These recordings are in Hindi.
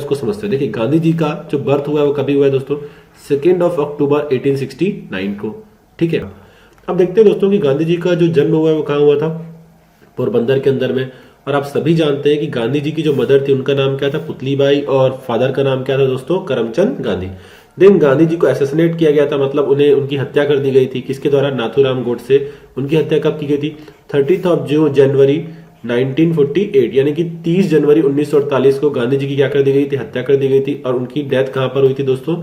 उसको समझते हैं। देखिए गांधी जी का जो बर्थ हुआ है वो कभी हुआ है दोस्तों, 2 अक्टूबर 1869 को, ठीक है। अब देखते हैं दोस्तों कि गांधी जी का जो जन्म हुआ है वो कहाँ हुआ था, पोरबंदर के अंदर में। और आप सभी जानते हैं कि गांधी जी की जो मदर थी उनका नाम क्या था, पुतलीबाई, और फादर का नाम क्या था दोस्तों, करमचंद गांधी। देन गांधी जी को असैसिनेट किया गया था, मतलब उन्हें उनकी हत्या कर दी गई थी। किसके द्वारा, नाथूराम गोडसे। उनकी हत्या कब की गई थी, 30 जनवरी 1948, यानी कि 30 जनवरी 1948 को गांधी जी की क्या कर दी गई थी, हत्या कर दी गई थी। और उनकी डेथ कहां पर हुई थी दोस्तों,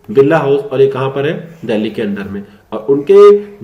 बिरला हाउस, और ये कहां पर है, दिल्ली के अंदर में। और उनके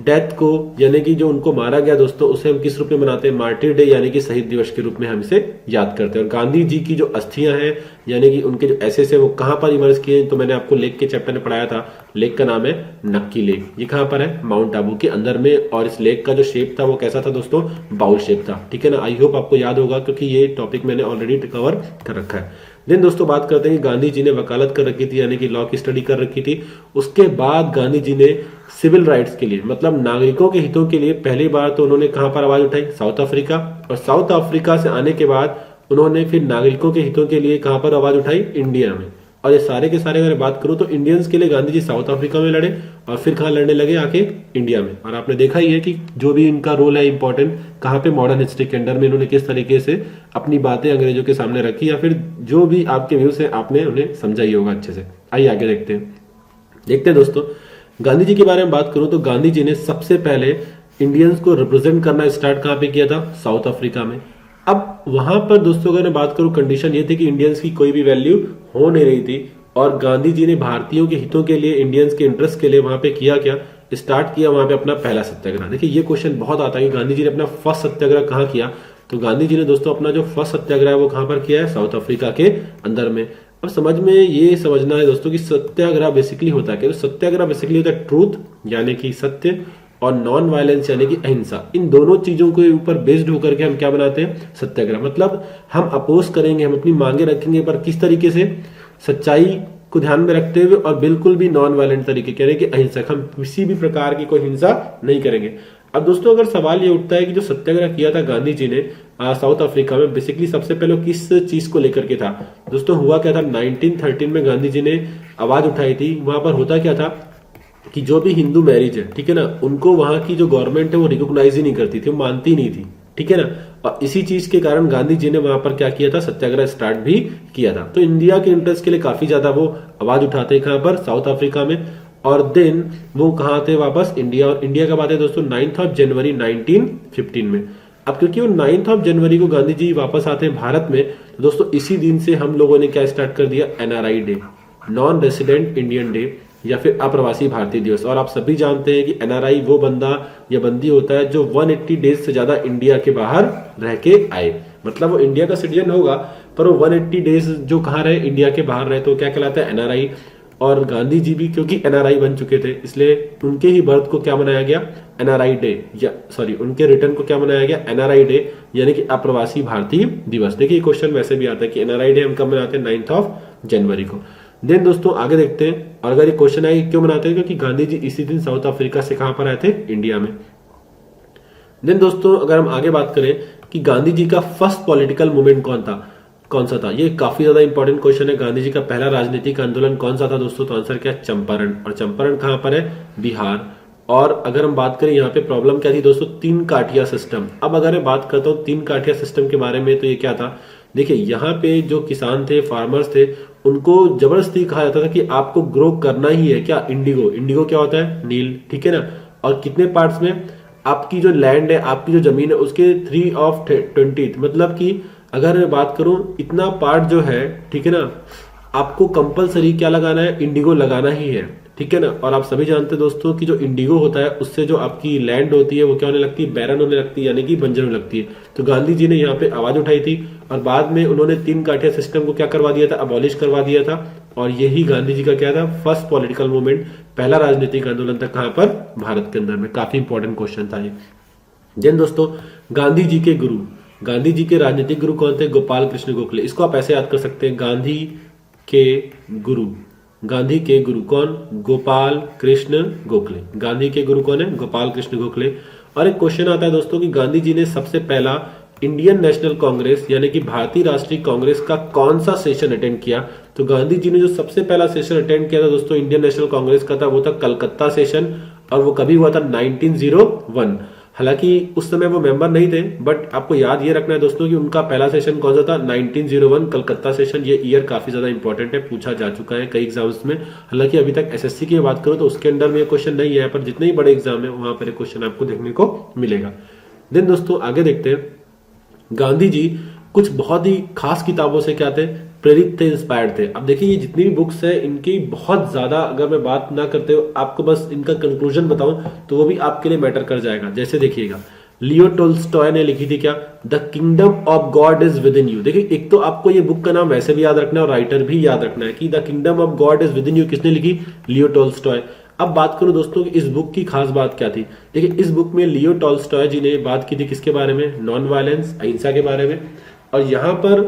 डेथ को, यानी कि जो उनको मारा गया दोस्तों, उसे हम किस रूप में मनाते हैं, मार्टिर डे, यानी कि शहीद दिवस के रूप में हम इसे याद करते हैं। और गांधी जी की जो अस्थियां हैं, यानी कि उनके जो एसेस है, वो कहां पर इमर्ज किए हैं, तो मैंने आपको लेक के चैप्टर में पढ़ाया था। लेक का नाम है नक्की लेक। ये कहां पर है, माउंट आबू के अंदर में। और इस लेक का जो शेप था वो कैसा था दोस्तों, बाउल शेप था, ठीक है ना। आई होप आपको याद होगा, क्योंकि ये टॉपिक मैंने ऑलरेडी कवर कर रखा है। देन दोस्तों बात करते हैं कि गांधी जी ने वकालत कर रखी थी, यानी कि लॉ की स्टडी कर रखी थी। उसके बाद गांधी जी ने सिविल राइट्स के लिए, मतलब नागरिकों के हितों के लिए पहली बार तो उन्होंने कहां पर आवाज उठाई, साउथ अफ्रीका। और साउथ अफ्रीका से आने के बाद उन्होंने फिर नागरिकों के हितों के लिए कहां पर आवाज उठाई, इंडिया में। और ये सारे के सारे अगर बात करूं तो इंडियंस के लिए गांधी जी साउथ अफ्रीका में लड़े, और फिर कहां लड़ने लगे, आके इंडिया में। और आपने देखा ही है कि जो भी इनका रोल है इंपॉर्टेंट, कहां पे, मॉडर्न हिस्ट्री के अंदर में इन्होंने किस तरीके से अपनी बातें अंग्रेजों के सामने रखी, या फिर जो भी आपके व्यूज है आपने उन्हें समझा ही होगा अच्छे से। आइए आगे देखते हैं दोस्तों। गांधी जी के बारे में बात करूं तो गांधी जी ने सबसे पहले इंडियंस को रिप्रेजेंट करना स्टार्ट कहां पे किया था, साउथ अफ्रीका में। अब वहां पर दोस्तों अगर मैं बात करूं, कंडीशन ये थी कि इंडियंस की कोई भी वैल्यू हो नहीं रही थी। और गांधी जी ने भारतीयों के हितों के लिए, इंडियंस के इंटरेस्ट के लिए वहां पे किया क्या, स्टार्ट किया वहां पे अपना पहला सत्याग्रह। देखिए ये क्वेश्चन बहुत आता है कि गांधी जी ने अपना फर्स्ट सत्याग्रह कहां किया, तो गांधी जी ने दोस्तों अपना जो फर्स्ट सत्याग्रह है वो कहां पर किया है, साउथ अफ्रीका के अंदर में। अब समझ में ये समझना है दोस्तों कि सत्याग्रह बेसिकली होता है क्या, तो सत्याग्रह बेसिकली होता है ट्रूथ, यानी कि सत्य, और नॉन वायलेंस यानी कि अहिंसा। इन दोनों चीजों के ऊपर बेस्ड होकर के हम क्या बनाते हैं, सत्याग्रह। मतलब हम अपोज करेंगे, हम अपनी मांगे रखेंगे, पर किस तरीके से, सच्चाई को ध्यान में रखते हुए, और बिल्कुल भी नॉन वायलेंट तरीके, यानी कि अहिंसक। हम किसी भी प्रकार की कोई हिंसा नहीं करेंगे। अब दोस्तों अगर सवाल ये उठता है कि जो सत्याग्रह किया था गांधी जी ने साउथ अफ्रीका में, बेसिकली सबसे पहले किस चीज को लेकर के था दोस्तों, हुआ क्या था, 1913 में गांधी जी ने आवाज उठाई थी। वहां पर होता क्या था कि जो भी हिंदू मैरिज है, ठीक है ना, उनको वहां की जो गवर्नमेंट है वो रिकॉग्नाइज ही नहीं करती थी, वो मानती नहीं थी, ठीक है ना। और इसी चीज के कारण गांधी जी ने वहां पर क्या किया था, सत्याग्रह स्टार्ट भी किया था। तो इंडिया के इंटरेस्ट के लिए काफी ज्यादा वो आवाज उठाते कहां पर, साउथ अफ्रीका में। और देन वो कहां थे, वापस इंडिया। और इंडिया कब आते हैं दोस्तों, 9 जनवरी 1915 में। अब क्योंकि वो 9 जनवरी को गांधी जी वापस आते हैं भारत में, तो दोस्तों इसी दिन से हम लोगों ने क्या स्टार्ट कर दिया, NRI day, non resident Indian day, या फिर अप्रवासी भारतीय दिवस। और आप सभी जानते हैं कि एनआरआई वो बंदा या बंदी होता है जो 180 डेज से ज्यादा इंडिया के बाहर रह के आए। मतलब वो इंडिया का सिटीजन होगा, पर वो 180 डेज जो कहाँ रहे, इंडिया के बाहर रहे, तो क्या कहलाता है, एनआरआई। और गांधी जी भी क्योंकि एनआरआई बन चुके थे, इसलिए उनके ही बर्थ को क्या मनाया गया, एनआरआई डे, या सॉरी उनके रिटर्न को क्या मनाया गया, एनआरआई डे, यानी कि अप्रवासी भारतीय दिवस। देखिए क्वेश्चन वैसे भी आता है कि एनआरआई डे हम कब मनाते हैं, 9 जनवरी को। देन दोस्तों आगे देखते हैं। और अगर ये क्वेश्चन आए क्यों मनाते हैं, क्योंकि गांधी जी इसी दिन साउथ अफ्रीका से कहां पर आए थे, इंडिया में। देन दोस्तों अगर हम आगे बात करें कि गांधी जी का फर्स्ट पॉलिटिकल मूवमेंट कौन सा था, ये काफी ज्यादा इंपॉर्टेंट क्वेश्चन है। गांधी जी का पहला राजनीतिक आंदोलन कौन सा था दोस्तों, तो आंसर क्या, चंपारण। और चंपारण कहां पर है, बिहार। और अगर हम बात करें यहाँ पे प्रॉब्लम क्या थी दोस्तों, 3 काठिया सिस्टम। अब अगर मैं बात करता हूँ 3 काठिया सिस्टम के बारे में, तो ये क्या था, देखिए यहाँ पे जो किसान थे, फार्मर्स थे, उनको जबरदस्ती कहा जाता था कि आपको ग्रो करना ही है क्या, इंडिगो क्या होता है, नील, ठीक है ना। और कितने पार्ट्स में, आपकी जो लैंड है, आपकी जो जमीन है, उसके 3/20, मतलब कि अगर मैं बात करूं इतना पार्ट जो है, ठीक है ना, आपको कंपलसरी क्या लगाना है, इंडिगो लगाना ही है, ठीक है ना। और आप सभी जानते हैं दोस्तों कि जो इंडिगो होता है उससे जो आपकी लैंड होती है वो क्या होने लगती है, बैरन होने लगती है, यानी कि बंजर होने लगती है। तो गांधी जी ने यहाँ पे आवाज उठाई थी, और बाद में उन्होंने 3 काठिया सिस्टम को क्या करवा दिया था, अबॉलिश करवा दिया था। और यही गांधी जी का क्या था, फर्स्ट पॉलिटिकल मूवमेंट, पहला राजनीतिक आंदोलन था, कहां पर, भारत के अंदर में। काफी इंपॉर्टेंट क्वेश्चन था ये। देन दोस्तों गांधी जी के गुरु, गांधी जी के राजनीतिक गुरु कौन थे, गोपाल कृष्ण गोखले। इसको आप ऐसे याद कर सकते हैं, गांधी के गुरु, गांधी के गुरु कौन, गोपाल कृष्ण गोखले। गांधी के गुरु कौन है, गोपाल कृष्ण गोखले। और एक क्वेश्चन आता है दोस्तों कि गांधी जी ने सबसे पहला इंडियन नेशनल कांग्रेस यानी कि भारतीय राष्ट्रीय कांग्रेस का कौन सा सेशन अटेंड किया, तो गांधी जी ने जो सबसे पहला सेशन अटेंड किया था दोस्तों इंडियन नेशनल कांग्रेस का था, वो था कलकत्ता सेशन, और वो कभी हुआ था 1901। हालांकि उस समय वो मेंबर नहीं थे, बट आपको याद ये रखना है दोस्तों कि उनका पहला सेशन कौन सा था, 1901 कलकत्ता सेशन। ये ईयर काफी ज्यादा इंपॉर्टेंट है, पूछा जा चुका है कई एग्जाम्स में। हालांकि अभी तक एसएससी की बात करो तो उसके अंडर में क्वेश्चन नहीं है, पर जितने ही बड़े एग्जाम है वहां पर क्वेश्चन आपको देखने को मिलेगा। देन दोस्तों आगे देखते हैं, गांधी जी कुछ बहुत ही खास किताबों से क्या थे, प्रेरित थे, इंस्पायर्ड थे। अब देखिए ये जितनी भी बुक्स है इनकी बहुत ज्यादा, अगर मैं बात ना करते हो आपको बस इनका कंक्लूजन बताऊं तो वो भी आपके लिए मैटर कर जाएगा। जैसे देखिएगा, लियो टोल्स्टॉय ने लिखी थी क्या, the kingdom of God is within you. देखिए एक तो आपको ये बुक का नाम वैसे भी याद रखना है और राइटर भी याद रखना है कि the kingdom of God is within you किसने लिखी, लियो टोल्स्टॉय। अब बात करूं दोस्तों कि इस बुक की खास बात क्या थी। देखिए इस बुक में लियो टोल्स्टॉय जी ने बात की थी किसके बारे में, नॉन वायलेंस, अहिंसा के बारे में। और यहां पर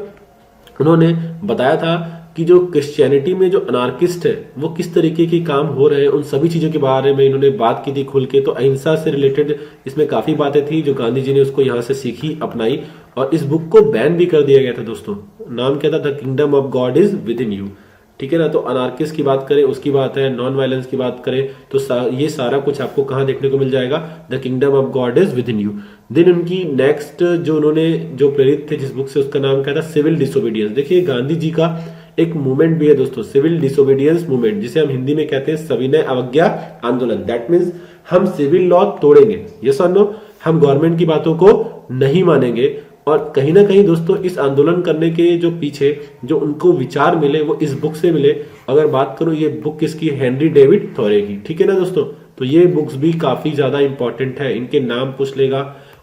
उन्होंने बताया था कि जो क्रिश्चियनिटी में जो अनार्किस्ट है वो किस तरीके के काम हो रहे हैं, उन सभी चीजों के बारे में इन्होंने बात की थी खुल के। तो अहिंसा से रिलेटेड इसमें काफी बातें थी जो गांधी जी ने उसको यहाँ से सीखी, अपनाई, और इस बुक को बैन भी कर दिया गया था दोस्तों। नाम क्या था, the kingdom of God is within you. ठीक है ना, तो अनार्किस्ट की बात करें उसकी बात है, नॉन वायलेंस की बात करें तो ये सारा कुछ आपको कहां देखने को मिल जाएगा, the kingdom of God is within you. Then उनकी नेक्स्ट जो उन्होंने जो प्रेरित थे जिस बुक से, उसका नाम क्या था, सिविल डिसोबीडियंस। देखिए गांधी जी का एक मूवमेंट भी है दोस्तों, सिविल डिसोबीडियंस मूवमेंट, जिसे हम हिंदी में कहते हैं सविनय अवज्ञा आंदोलन। दैट मीन्स हम सिविल लॉ तोड़ेंगे, यस और नो, हम गवर्नमेंट की बातों को नहीं मानेंगे। और कहीं ना कहीं दोस्तों इस आंदोलन करने के जो पीछे जो उनको विचार मिले वो इस बुक से मिले। अगर बात करूं ये बुक किसकी, हेनरी डेविड थॉरे की। ठीक है ना दोस्तों, तो ये बुक्स भी काफी ज्यादा इंपॉर्टेंट है, इनके नाम पूछ लेगा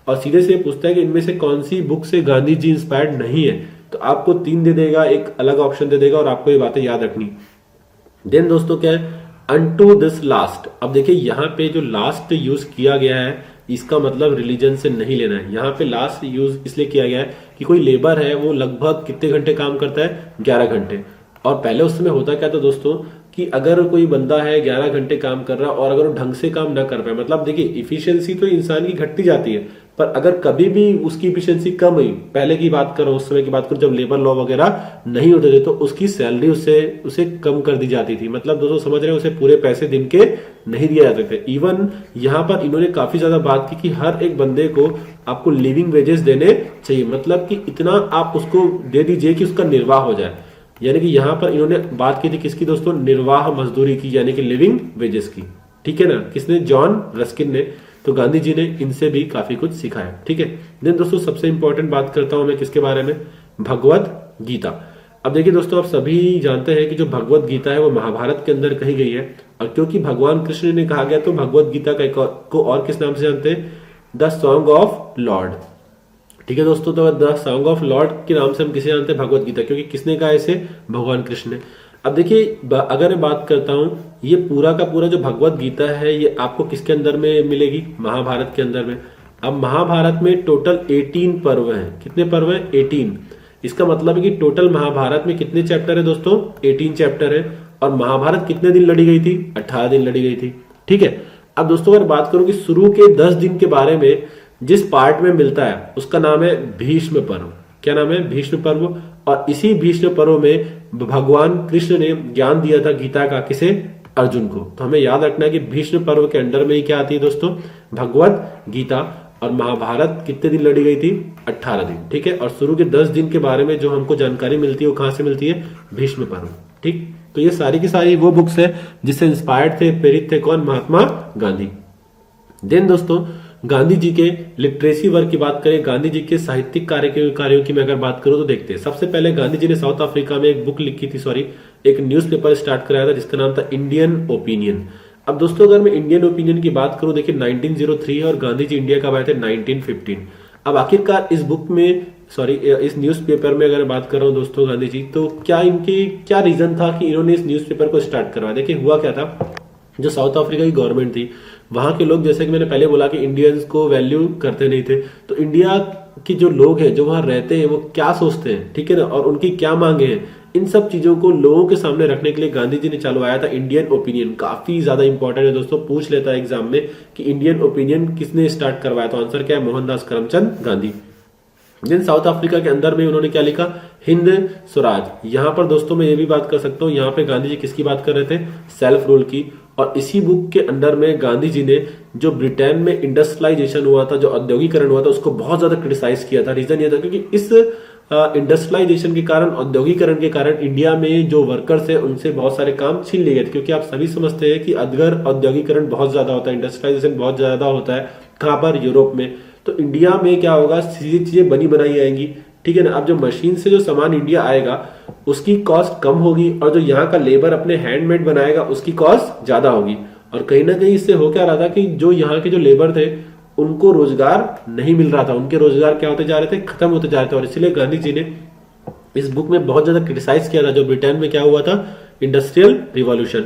और सीधे से पूछता है कि इनमें से कौन सी बुक से गांधी जी इंस्पायर्ड नहीं है, तो आपको 3 दे देगा, एक अलग ऑप्शन दे देगा और आपको ये बातें याद रखनी। देन दोस्तों क्या है, अनटू दिस लास्ट। अब देखिए यहाँ पे जो लास्ट यूज किया गया है इसका मतलब रिलीजन से नहीं लेना है। यहाँ पे लास्ट यूज इसलिए किया गया है कि कोई लेबर है वो लगभग कितने घंटे काम करता है, 11 घंटे। और पहले उस समय होता क्या था दोस्तों कि अगर कोई बंदा है 11 घंटे काम कर रहा है और अगर वो ढंग से काम ना कर पाए, मतलब देखिए इफिशियंसी तो इंसान की घटती जाती है, पर अगर कभी भी उसकी इफिशियंसी कम हुई, पहले की बात करो, उस समय की बात करो जब लेबर लॉ वगैरह नहीं होते थे, तो उसकी सैलरी उसे कम कर दी जाती थी। मतलब दोस्तों समझ रहे हैं, उसे पूरे पैसे दिन के नहीं दिए जाते थे। इवन यहाँ पर इन्होंने काफी ज्यादा बात की कि हर एक बंदे को आपको लिविंग वेजेस देने चाहिए, मतलब कि इतना आप उसको दे दीजिए कि उसका निर्वाह हो जाए। यानी कि यहाँ पर इन्होंने बात की थी किसकी दोस्तों, निर्वाह मजदूरी की, यानी कि लिविंग वेजेस की। ठीक है ना, किसने, जॉन रस्किन ने। तो गांधी जी ने इनसे भी काफी कुछ सिखाया। ठीक है, देन दोस्तों सबसे इंपॉर्टेंट बात करता हूं मैं किसके बारे में, भगवत गीता। अब देखिए दोस्तों आप सभी जानते हैं कि जो भगवत गीता है वो महाभारत के अंदर कही गई है, और क्योंकि भगवान कृष्ण ने कहा गया तो भगवत गीता का को और किस नाम से जानते हैं, द सॉन्ग ऑफ लॉर्ड। ठीक है दोस्तों, तो द सॉन्ग ऑफ लॉर्ड के नाम से हम किसे जानते हैं, भगवत गीता, क्योंकि किसने कहा इसे, भगवान कृष्ण ने। अब देखिए अगर मैं बात करता हूं, ये पूरा का पूरा जो भगवत गीता है ये आपको किसके अंदर में मिलेगी, महाभारत के अंदर में। अब महाभारत में टोटल 18 पर्व हैं। कितने पर्व हैं, 18। इसका मतलब है कि टोटल महाभारत में कितने चैप्टर है दोस्तों, 18 चैप्टर है। और महाभारत कितने दिन लड़ी गई थी, 18 दिन लड़ी गई थी। ठीक है, अब दोस्तों अगर बात करूं कि शुरू के 10 दिन के बारे में जिस पार्ट में मिलता है उसका नाम है भीष्म पर्व। क्या नाम है, भीष्म पर्व। और इसी भीष्म पर्व में भगवान कृष्ण ने ज्ञान दिया था गीता का, किसे, अर्जुन को। तो हमें याद रखना है कि भीष्म पर्व के अंडर में ही क्या आती है दोस्तों, भगवत गीता। और महाभारत कितने दिन लड़ी गई थी, 18 दिन। ठीक है, और शुरू के 10 दिन के बारे में जो हमको जानकारी मिलती है वो कहां से मिलती है, भीष्म पर्व। ठीक, तो ये सारी की सारी वो बुक्स है जिससे इंस्पायर्ड थे, प्रेरित थे कौन, महात्मा गांधी। देन दोस्तों गांधी जी के लिटरेसी वर्क की बात करें, गांधी जी के साहित्यिक कार्यों की मैं अगर बात करूं तो देखते हैं। सबसे पहले गांधी जी ने साउथ अफ्रीका में एक बुक लिखी थी, एक न्यूज़पेपर स्टार्ट कराया था जिसका नाम था इंडियन ओपिनियन। अब दोस्तों अगर मैं इंडियन ओपिनियन की बात करूं, देखिए 1903 है और गांधी जी इंडिया कब आए थे, 1915। अब आखिरकार इस बुक में इस न्यूज़पेपर में अगर बात कर रहा हूं दोस्तों गांधी जी, तो क्या रीजन था कि इन्होंने इस न्यूज़पेपर को स्टार्ट करवाया। देखिए हुआ क्या था, जो साउथ अफ्रीका की गवर्नमेंट थी वहां के लोग, जैसे कि मैंने पहले बोला कि इंडियंस को वैल्यू करते नहीं थे, तो इंडिया की जो लोग हैं जो वहां रहते हैं वो क्या सोचते हैं, ठीक है ना, और उनकी क्या मांगे हैं, इन सब चीजों को लोगों के सामने रखने के लिए गांधी जी ने चलवाया था इंडियन ओपिनियन। काफी ज्यादा इंपॉर्टेंट है दोस्तों, पूछ लेता है एग्जाम में कि इंडियन ओपिनियन किसने स्टार्ट करवाया, तो आंसर क्या है, Mohandas Karamchand Gandhi. Then South Africa के अंदर में उन्होंने क्या लिखा, हिंद स्वराज। यहां पर दोस्तों मैं ये भी बात कर सकता हूं, यहां पे गांधी जी किसकी बात कर रहे थे, सेल्फ रूल की। और इसी बुक के अंदर में गांधी जी ने जो ब्रिटेन में इंडस्ट्रियलाइजेशन हुआ था, जो औद्योगिकरण हुआ था, उसको बहुत ज्यादा क्रिटिसाइज किया था। रीजन ये था क्योंकि इस इंडस्ट्रियलाइजेशन के कारण, औद्योगिकरण के कारण इंडिया में जो वर्कर्स है उनसे बहुत सारे काम छीन लिए गए थे। क्योंकि आप सभी समझते हैं कि अगर औद्योगिकरण बहुत ज्यादा होता है, इंडस्ट्रियलाइजेशन बहुत ज्यादा होता है, कहां पर, यूरोप में, तो इंडिया में क्या होगा, सीधी चीजें बनी बनाई आएंगी, ठीक है ना। अब जो मशीन से जो सामान इंडिया आएगा उसकी कॉस्ट कम होगी, और जो यहाँ का लेबर अपने हैंडमेड बनाएगा उसकी कॉस्ट ज्यादा होगी। और कहीं ना कहीं इससे हो क्या रहा था कि जो यहाँ के जो लेबर थे उनको रोजगार नहीं मिल रहा था, उनके रोजगार क्या होते जा रहे थे, खत्म होते जा रहे थे। और इसलिए गांधी जी ने इस बुक में बहुत ज्यादा क्रिटिसाइज किया था जो ब्रिटेन में क्या हुआ था, इंडस्ट्रियल रिवॉल्यूशन।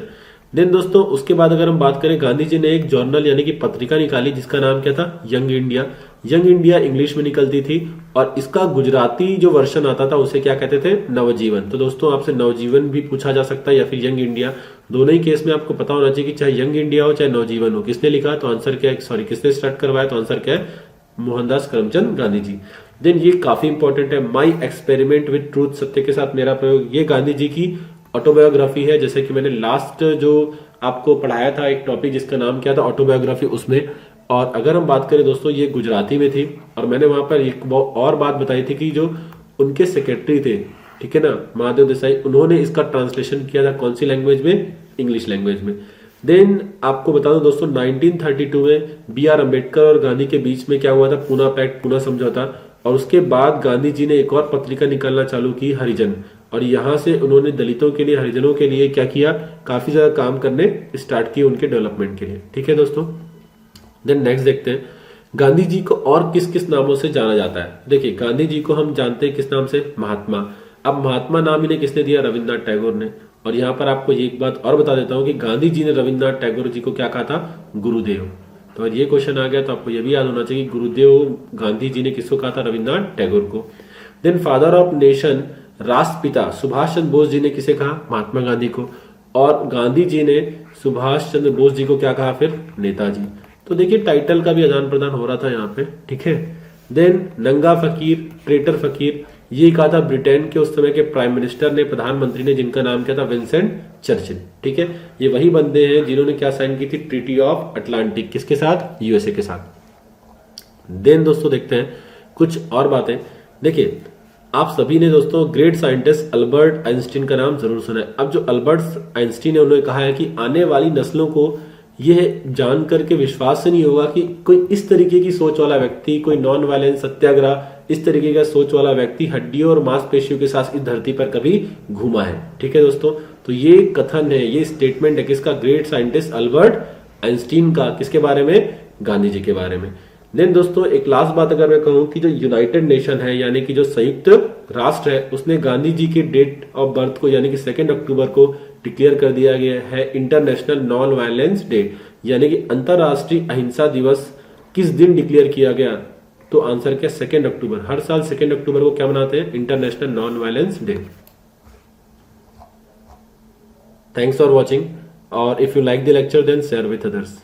देन दोस्तों उसके बाद अगर हम बात करें, गांधी जी ने एक जर्नल यानी कि पत्रिका निकाली जिसका नाम क्या था, young India. Young India English में निकलती थी और इसका गुजराती जो वर्षन आता था उसे क्या कहते थे, नवजीवन। तो दोस्तों आपसे नवजीवन भी पूछा जा सकता है या फिर यंग इंडिया, दोनों ही केस में आपको पता होना चाहिए कि चाहे यंग इंडिया हो चाहे नवजीवन हो, किसने लिखा, तो आंसर क्या है, सॉरी किसने स्टार्ट करवाया, तो आंसर क्या है, मोहनदास करमचंद गांधी जी। देन ये काफी इंपॉर्टेंट है, माई एक्सपेरिमेंट विद ट्रूथ, सत्य के साथ मेरा प्रयोग। ये गांधी जी की ऑटोबायोग्राफी है, जैसे कि मैंने लास्ट जो आपको पढ़ाया था एक टॉपिक जिसका नाम क्या था, ऑटोबायोग्राफी, उसमें। और अगर हम बात करें दोस्तों, ये गुजराती में थी और मैंने वहां पर एक और बात बताई थी कि जो उनके सेक्रेटरी थे, ठीक है ना, महादेव देसाई, उन्होंने इसका ट्रांसलेशन किया था कौन सी लैंग्वेज में, इंग्लिश लैंग्वेज में। देन आपको बता दो दोस्तों 1932 में बी आर अम्बेडकर और गांधी के बीच में क्या हुआ था, पूना पैक्ट, पूना समझौता। और उसके बाद गांधी जी ने एक और पत्रिका निकालना चालू की, हरिजन। और यहां से उन्होंने दलितों के लिए, हरिजनों के लिए क्या किया, काफी ज्यादा काम करने स्टार्ट किए उनके डेवलपमेंट के लिए, ठीक है दोस्तों। देन नेक्स्ट देखते हैं, गांधी जी को और किस किस नामों से जाना जाता है। देखिए गांधी जी को हम जानते हैं किस नाम से, महात्मा। अब महात्मा नाम इन्हें किसने दिया, रविन्द्रनाथ टैगोर ने। और यहाँ पर आपको एक बात और बता देता हूं कि गांधी जी ने रविन्द्रनाथ टैगोर जी को क्या कहा था, गुरुदेव। तो अगर ये क्वेश्चन आ गया तो आपको ये भी याद होना चाहिए कि गुरुदेव गांधी जी ने किसको कहा था, रविन्द्रनाथ टैगोर को। देन फादर ऑफ नेशन, राष्ट्रपिता, सुभाष चंद्र बोस जी ने किसे कहा, महात्मा गांधी को। और गांधी जी ने सुभाष चंद्र बोस जी को क्या कहा, फिर नेताजी। तो देखिए टाइटल का भी आदान प्रदान हो रहा था यहाँ पे, ठीक है। देन नंगा फकीर, ट्रेटर फकीर, ये कहा था ब्रिटेन के उस समय के प्राइम मिनिस्टर ने, प्रधानमंत्री ने, जिनका नाम क्या था, विंसेंट चर्चिल, ठीक है। ये वही बंदे हैं जिन्होंने क्या साइन की थी, ट्रीटी ऑफ अटलांटिक, किसके साथ, यूएसए के साथ। देन दोस्तों देखते हैं कुछ और बातें। देखिए आप सभी ने दोस्तों ग्रेट साइंटिस्ट अल्बर्ट आइंस्टीन का नाम जरूर सुना है। अब जो अल्बर्ट आइंस्टीन है उन्होंने कहा है कि आने वाली नस्लों को यह जान करके विश्वास से नहीं होगा कि कोई इस तरीके की सोच वाला व्यक्ति, कोई नॉन वायलेंस सत्याग्रह, इस तरीके का सोच वाला व्यक्ति हड्डियों और मांसपेशियों के साथ इस धरती पर कभी घूमा है, ठीक है दोस्तों। तो ये कथन है, ये स्टेटमेंट है किसका, ग्रेट साइंटिस्ट अल्बर्ट आइंस्टीन का, किसके बारे में, गांधी जी के बारे में। देन दोस्तों एक लास्ट बात अगर मैं कहूं कि जो यूनाइटेड नेशन है यानी कि जो संयुक्त राष्ट्र है, उसने गांधी जी की डेट ऑफ बर्थ को यानी कि 2 अक्टूबर को डिक्लेयर कर दिया गया है इंटरनेशनल नॉन वायलेंस डे, यानी कि अंतरराष्ट्रीय अहिंसा दिवस। किस दिन डिक्लेयर किया गया, तो आंसर क्या, 2 अक्टूबर। हर साल 2 अक्टूबर को क्या मनाते हैं, international non violence day. Thanks for watching, और if you like the lecture then share with others.